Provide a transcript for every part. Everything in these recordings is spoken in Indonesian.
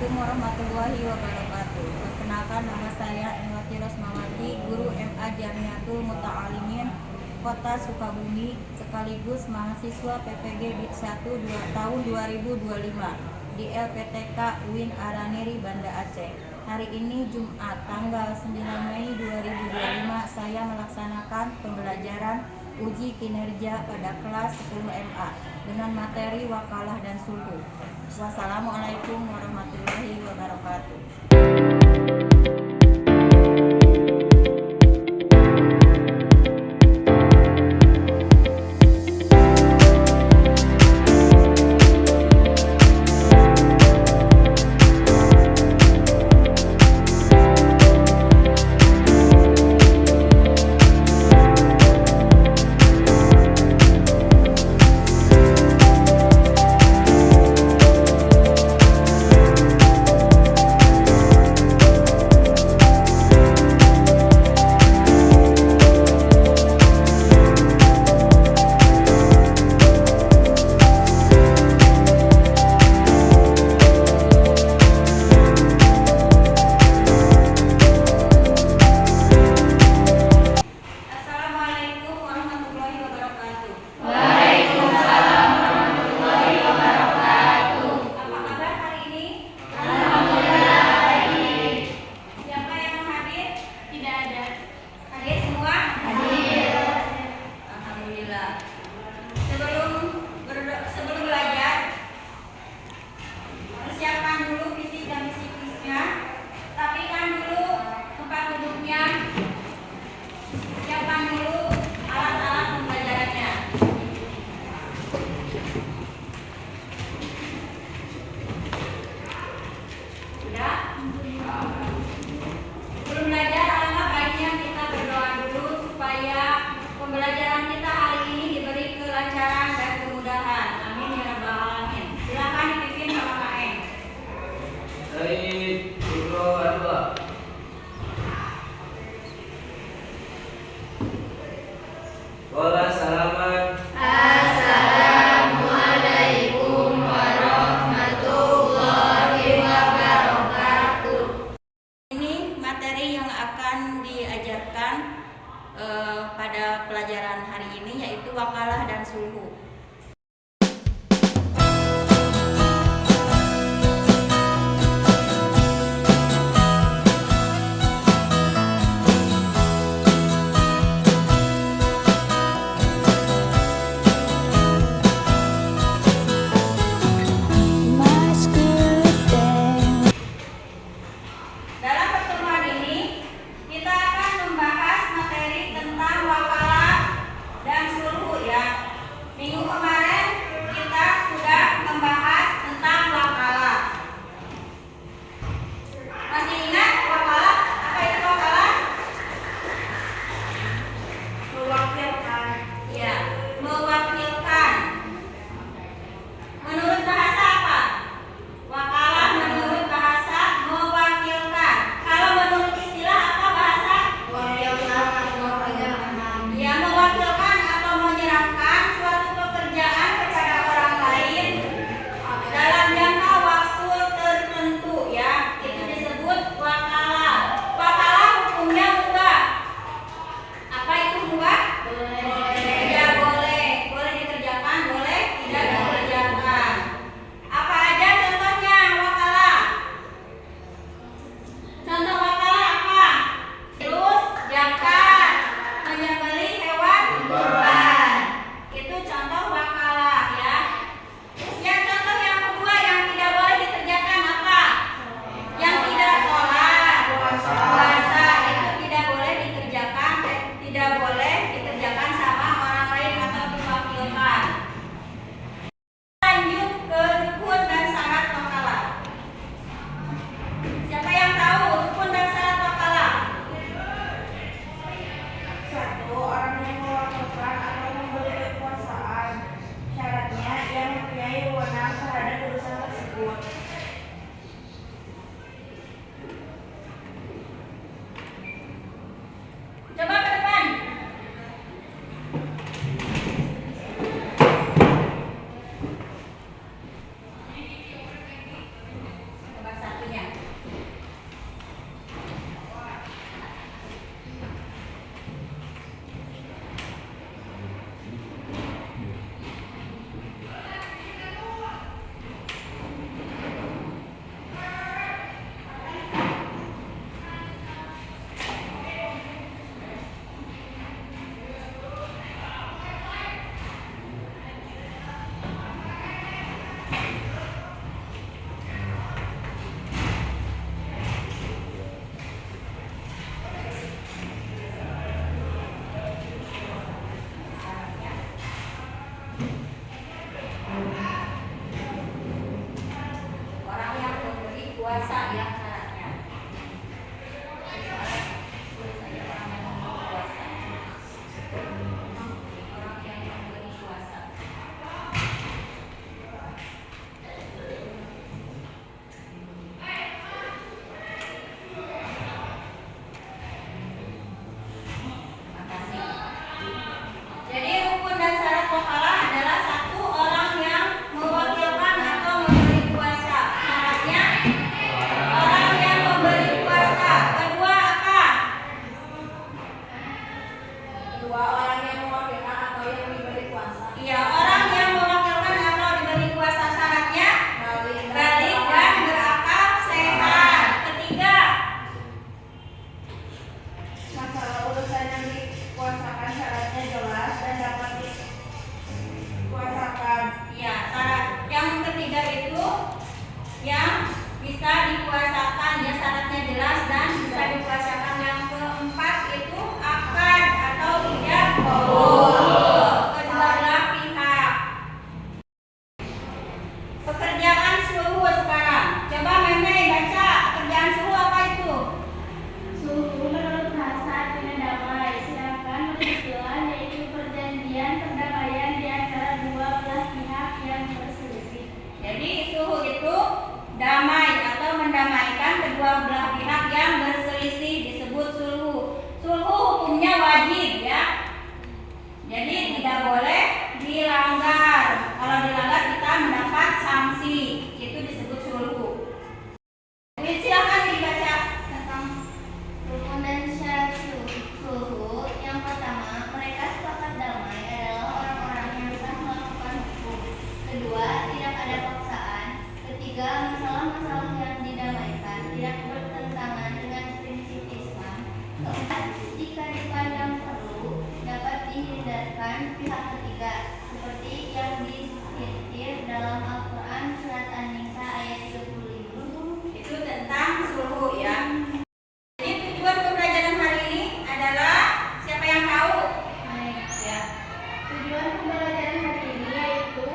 Assalamualaikum warahmatullahi wabarakatuh. Perkenalkan, nama saya Enwati Rosmawati, guru MA Jamiatul Muta'alimin Kota Sukabumi, sekaligus mahasiswa PPG BID 1 tahun 2025 di LPTK UIN Araniri, Banda Aceh. Hari ini Jumat tanggal 9 Mei 2025 saya melaksanakan pembelajaran uji kinerja pada kelas 10 MA dengan materi wakalah dan sulhu. Wassalamualaikum warahmatullahi wabarakatuh. Sebelum belajar, persiapkan dulu fisik dan psikisnya, rapikan dulu tempat duduknya, siapkan dulu alat-alat pembelajarannya. Sudah? Sebelum belajar, alangkah baiknya kita berdoa dulu supaya pembelajaran kita hari ini diberi kelancaran dan kemudahan. Amin ya rabbal alamin. Silakan dipimpin sama Kak Eng. Baik, Ibro Adwa. Wala salaman. Assalamualaikum warahmatullahi wabarakatuh. Ini materi yang akan diajarkan pada pelajaran hari ini, yaitu wakalah dan sulhu. Dalam pertemuan ini, kita akan membahas materi tentang wakalah dan sulhu ya. Minggu puasa ya syaratnya. Soalnya sulit saja orang yang memberi puasa. Orang yang memberi puasa. Makasih. Jadi rukun dan syarat kafalah adalah satu, orang yang mewakilkan atau memberi kuasa. Syaratnya orang yang memberi kuasa. Kedua apa? Dua, orang yang mewakilkan atau yang diberi kuasa. Iya, orang yang mewakilkan atau diberi kuasa. Syaratnya balik dan berakal sehat. Ketiga, Masalah urusan yang dikuasakan syaratnya jelas dan dapat dikuasakan. ya syarat yang ketiga itu yang bisa dikuasakan, ya syaratnya jelas dan bisa dikuasakan. Yang keempat itu akan atau tidak kedua belah pihak. Pekerjaan suhu sekarang. Coba Meme baca pekerjaan suhu apa itu? Suhu menurut bahasa artinya damai, sedangkan menurut istilah yaitu perjanjian perdamaian di antara dua belah pihak yang berselisih. Jadi suhu itu damai atau mendamaikan kedua belah pihak yang berselisih, disebut sulhu. Sulhu hukumnya wajib ya. Jadi tidak boleh dilanggar. Kalau dilanggar kita mendapat sanksi. Itu disebut sulhu. Jadi silakan dibaca tentang Rukun dan syarat suhu. Yang pertama, mereka sepakat damai adalah orang-orang yang bisa melakukan hukum. Kedua, tidak ada paksaan. Ketiga, masalah-masalah yang didamaikan tidak bertentangan dengan prinsip Islam. Keempat, jika dipandang perlu, dapat dihindarkan pihak ketiga, seperti yang disintir dalam Al-Quran surat An-Nisa ayat 35. itu tentang sulhu ya. Jadi tujuan pembelajaran hari ini adalah siapa yang tahu? Ya. Tujuan pembelajaran hari ini yaitu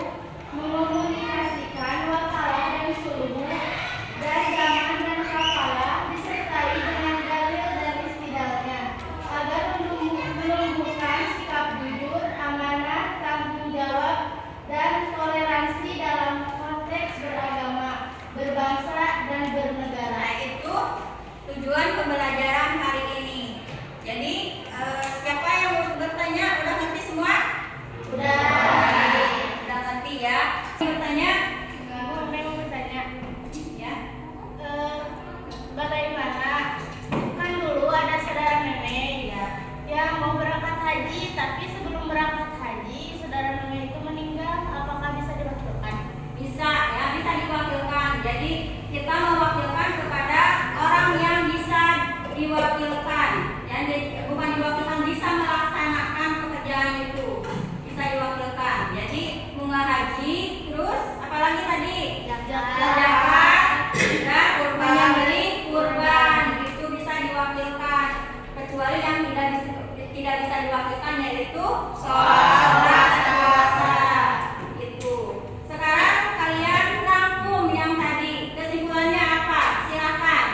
mengomunikasikan wakalah dan sulhu dan zaman dan kafalah disertai dengan dalil dan istidlalnya agar menumbuhkan sikap jujur, amanah, tanggung jawab, dan toleransi dalam konteks beragama, berbangsa, dan bernegara. Nah, itu tujuan pembelajaran hari ini. Jadi siapa yang mau bertanya? Udah ngerti semua? Udah. Udah ngerti ya. Bertanya? Aku mau bertanya. Ya. Bagaimana kan dulu ada saudara nenek Ya. yang mau berangkat haji, tapi sebelum berangkat haji saudara nenek itu meninggal, apakah bisa diwakilkan? Bisa ya, bisa diwakilkan. Jadi kita mewakilkan kepada orang yang bisa diwakilkan. Ya, bukan diwakilkan, bisa melaksanakan pekerjaan itu. Bisa diwakilkan. Jadi bunga haji, terus apalagi tadi? Zakat, dan kurban yang beli kurban itu bisa diwakilkan. Kecuali yang tidak bisa diwakilkan yaitu sholat puasa. Itu. Sekarang kalian rangkum yang tadi. Kesimpulannya apa? Silakan.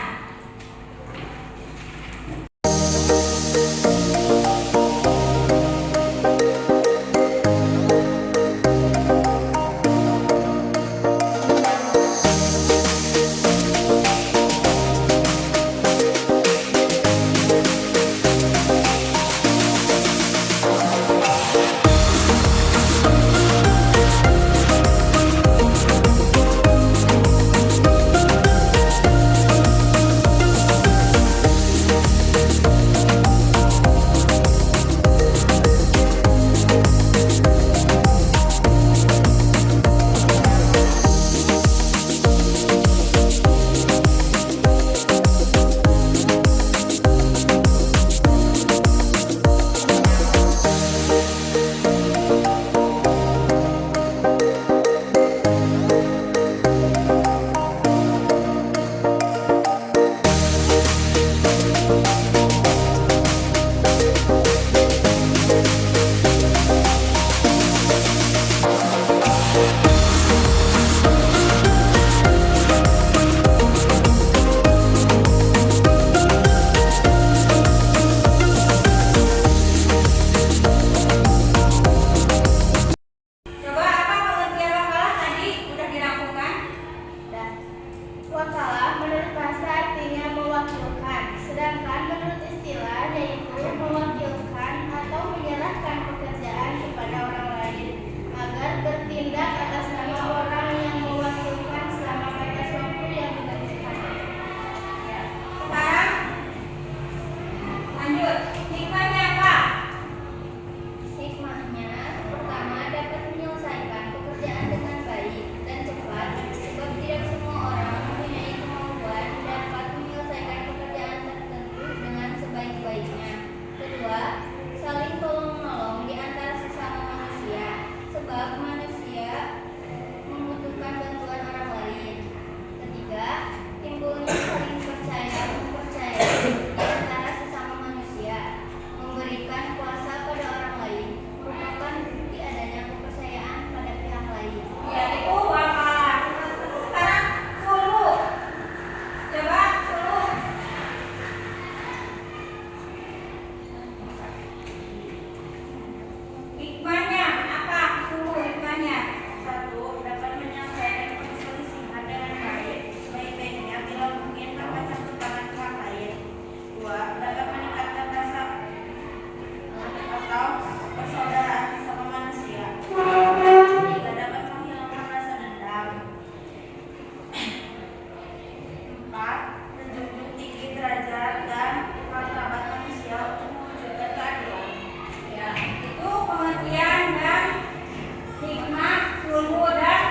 Wakalah menurut bahasa artinya mewakilkan, sedangkan menurut istilah yaitu mewakilkan atau menyerahkan pekerjaan kepada orang lain agar bertindak atas nama orang yang mewakilkan selama batas waktu yang ditentukan. Ya. Sekarang lanjut. Hikmahnya apa? Hikmahnya, pertama dapat menyelesaikan pekerjaan dengan baik dan cepat, sebab tidak semua orang mempunyai kemampuan dapat menyelesaikan pekerjaan tertentu dengan sebaik-baiknya. Kedua, saling tolong-menolong di antara sesama manusia, sebab manusia membutuhkan bantuan orang lain. Ketiga, timbulnya saling mempercayai di antara sesama manusia, memberikan kuasa pada orang lain merupakan bukti adanya kepercayaan pada pihak lain. Ya, itu wakalah. Sekarang suluh. Coba suluh. Hikmahnya apa? Suluh hikmahnya. Satu, dapat menyelesaikan perselisihan dengan baik, sebaik-baiknya bila mungkin tanpa campur tangan pihak lain. Dua, dapat meningkatkan rasa atau persaudaraan sesama manusia. Tiga, dapat menghilangkan rasa dendam. Empat, menjunjung tinggi derajat dan martabat manusia untuk mewujudkan keadilan. Ya, itu pengertian dan hikmah suluh dan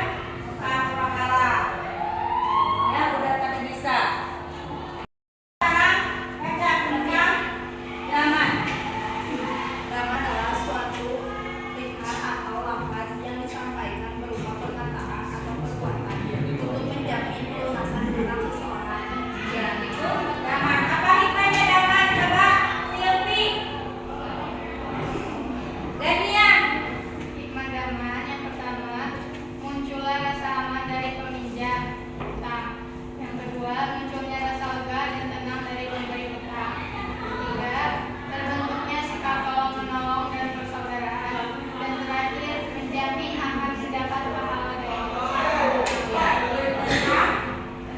wakalah. Ya, udah pada bisa. Sekarang baca tentang zaman. Zaman adalah suatu hikmah atau lafaz yang disampaikan berupa perkataan atau perbuatan untuk menjamin pelunasan hutang seseorang. Ya, itu zaman. Apa hikmahnya zaman? Coba Silvi. Danian. Hikmah daman yang pertama, munculnya rasa aman dari peminjam utang. Yang kedua, munculnya rasa lega dan tenang dari pemberi utang. Ketiga, terbentuknya sikap tolong menolong dan persaudaraan. Dan terakhir, menjamin akan mendapat pahala dari Allah.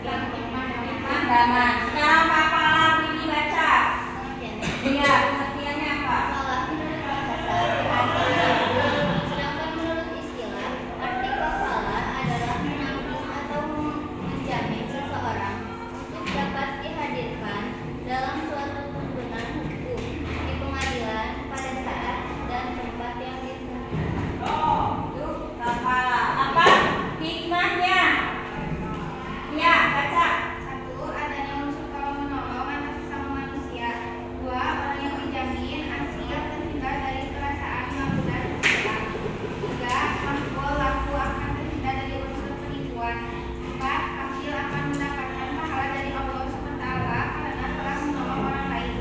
Tentang hikmah daman. Zaman. Sekarang wakalah ini baca. Pengertiannya. Iya, pengertiannya apa? Wakalah menurut bahasa artinya, sedangkan menurut istilah, arti wakalah adalah menanggung atau menjamin seseorang untuk dapat dihadirkan dalam suatu tuntutan hukum di pengadilan pada saat dan tempat yang ditentukan. Itu wakalah. Apa hikmahnya? Ya, baca. Satu, adanya unsur tolong menolong antar sesama manusia. Dua, orang yang menjamin asli yang terhindar dari perasaan malu dan hutang. Tiga, mahful laku akan terhindar dari unsur penipuan. Empat, kafil akan mendapatkan pahala dari Allah SWT karena telah menolong orang lain.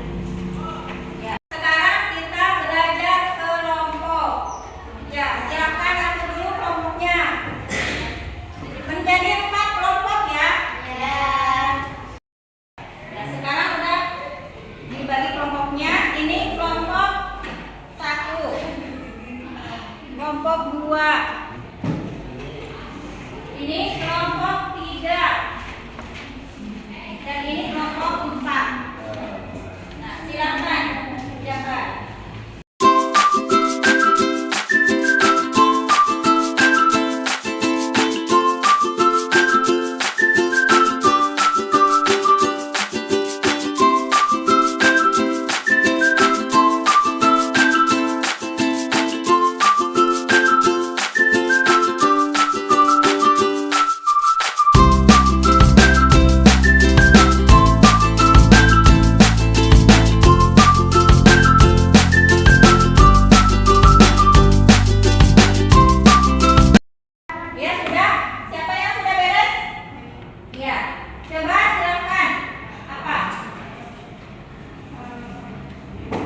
Ya. Sekarang kita belajar kelompok. Ya, silakan atur dulu kelompoknya. Menjadi 4 kelompok ya. Ya. Ya, sekarang udah dibagi kelompoknya. Ini kelompok 1, kelompok 2, ini kelompok 3, dan ini kelompok 4. Nah, silakan siapa? Ya sudah, siapa yang sudah beres? Ya, coba silakan. Apa?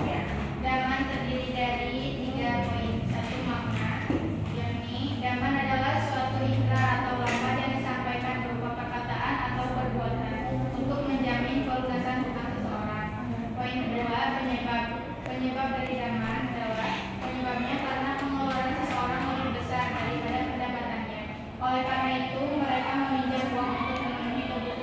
Ya. Daman terdiri dari 3 poin. Satu, makna, yakni daman adalah suatu ikrar atau lafaz yang disampaikan berupa perkataan atau perbuatan untuk menjamin pelunasan hutang seseorang. Poin kedua, penyebab. Penyebab dari daman adalah penyebabnya karena pengeluaran seseorang lebih besar daripada pendapatannya. Oleh karena itu, mereka meminjam uang untuk memenuhi kebutuhan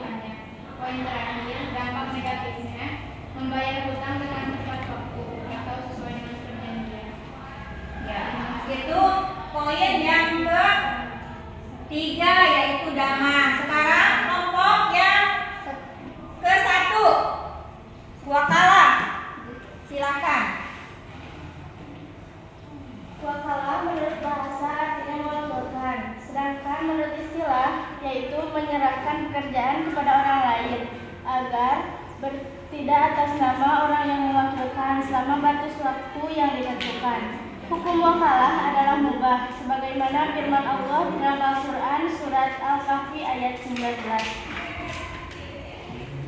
ketiga yaitu daman. Sekarang kelompok yang ke-1 wakalah. Silakan. Wakalah menurut bahasa artinya mewakilkan, sedangkan menurut istilah yaitu menyerahkan pekerjaan kepada orang lain agar tidak atas nama orang yang mewakilkan selama batas waktu yang ditentukan. Hukum wakalah adalah mubah, sebagaimana firman Allah dalam Al-Quran surat Al-Kahfi ayat 19.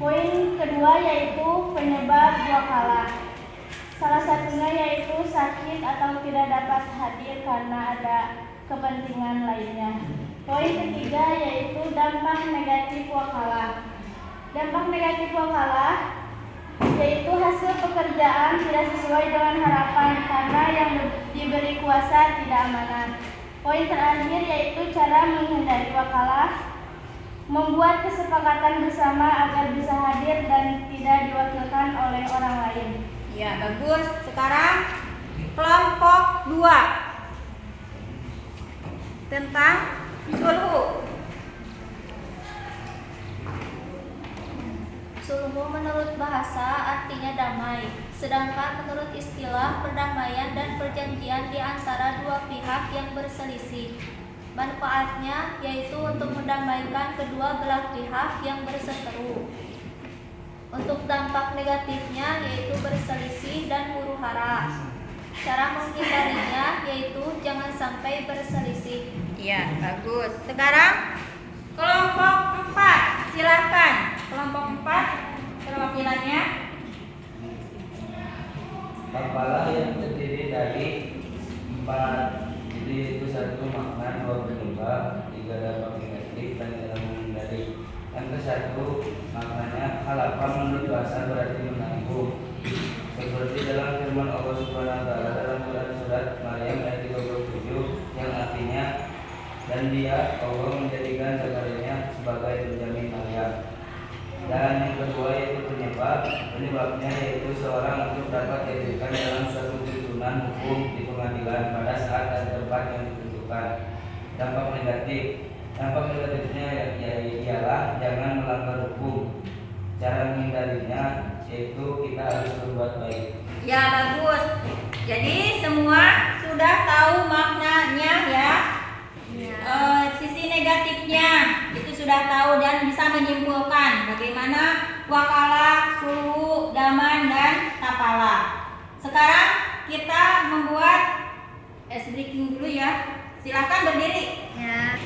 Poin kedua yaitu penyebab wakalah. Salah satunya yaitu sakit atau tidak dapat hadir karena ada kepentingan lainnya. Poin ketiga yaitu dampak negatif wakalah. Dampak negatif wakalah yaitu hasil pekerjaan tidak sesuai dengan harapan karena yang diberi kuasa tidak amanah. Poin terakhir yaitu cara menghindari wakalah, membuat kesepakatan bersama agar bisa hadir dan tidak diwakilkan oleh orang lain. Ya, bagus. Sekarang kelompok 2 tentang sulhu. Sulhu menurut bahasa artinya damai, sedangkan menurut istilah perdamaian dan perjanjian di antara dua pihak yang berselisih. Manfaatnya yaitu untuk mendamaikan kedua belah pihak yang berseteru. Untuk dampak negatifnya yaitu berselisih dan huru-hara. Cara menghindarinya yaitu jangan sampai berselisih. Iya, bagus. Sekarang kelompok 4, silakan. Kelompok 4 perwakilannya. Kapalah yang terdiri dari 4, jadi itu 1 makna, 2 penyebab, 3 dampak negatif, dan cara menghindari. Yang ke-1 maknanya khalafa menurut bahasa berarti menanggung. Seperti dalam firman Allah Subhanahu wa taala dalam Quran surat Maryam ayat 37 yang artinya, dan dia Allah menjadikan zakarnya sebagai penjamin ayat. Dan yang kedua yaitu penyebabnya yaitu seorang untuk dapat dihadirkan dalam suatu tuntutan hukum di pengadilan pada saat dan tempat yang ditentukan. Dampak negatifnya ialah jangan melanggar hukum. Cara menghindarinya yaitu kita harus berbuat baik. Ya, bagus. Jadi semua sudah tahu maknanya ya. Sisi negatifnya itu sudah tahu dan bisa menyimpulkan bagaimana wakalah, sulhu, daman, dan kapalah. Sekarang kita membuat ice breaking dulu ya. Silakan berdiri. Ya.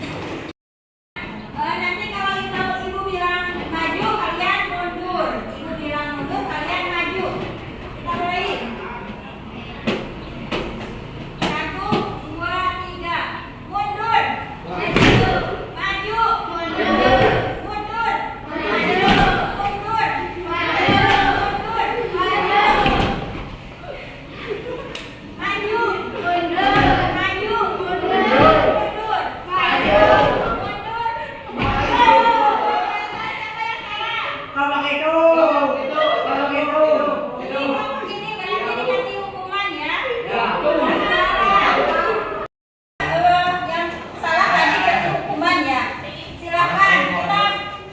Nanti kalau ibu bilang maju, kalian mundur. Ibu bilang mundur, kalian maju. Kita mulai. 1, 2, 3. Mundur. Maju. Maju. Mundur. Mundur. Maju. Mundur. Maju. Mundur. Maju. Maju. Mundur. Maju. Mundur. Mundur. Maju. Ini berarti dikasih hukuman ya. Yang salah tadi kasih hukuman ya. Silakan kita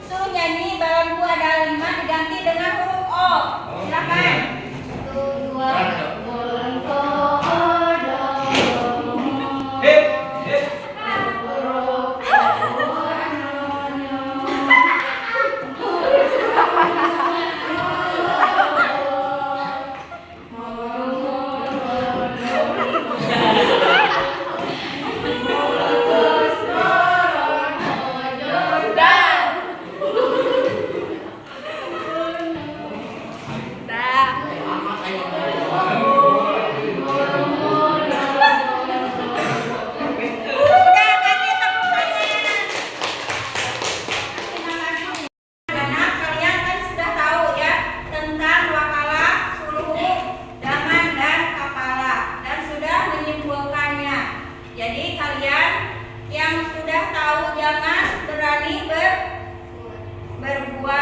suruh nyanyi balonku ada 5 diganti dengan huruf O. Silakan. 1, 2, bolonku ada. Udah kasih tepuk tangan. Terima kasih. Karena kalian kan sudah tahu ya tentang wakalah, sulhu, daman, dan kapalah dan sudah menyimpulkannya. Jadi kalian yang sudah tahu jangan berani berbuat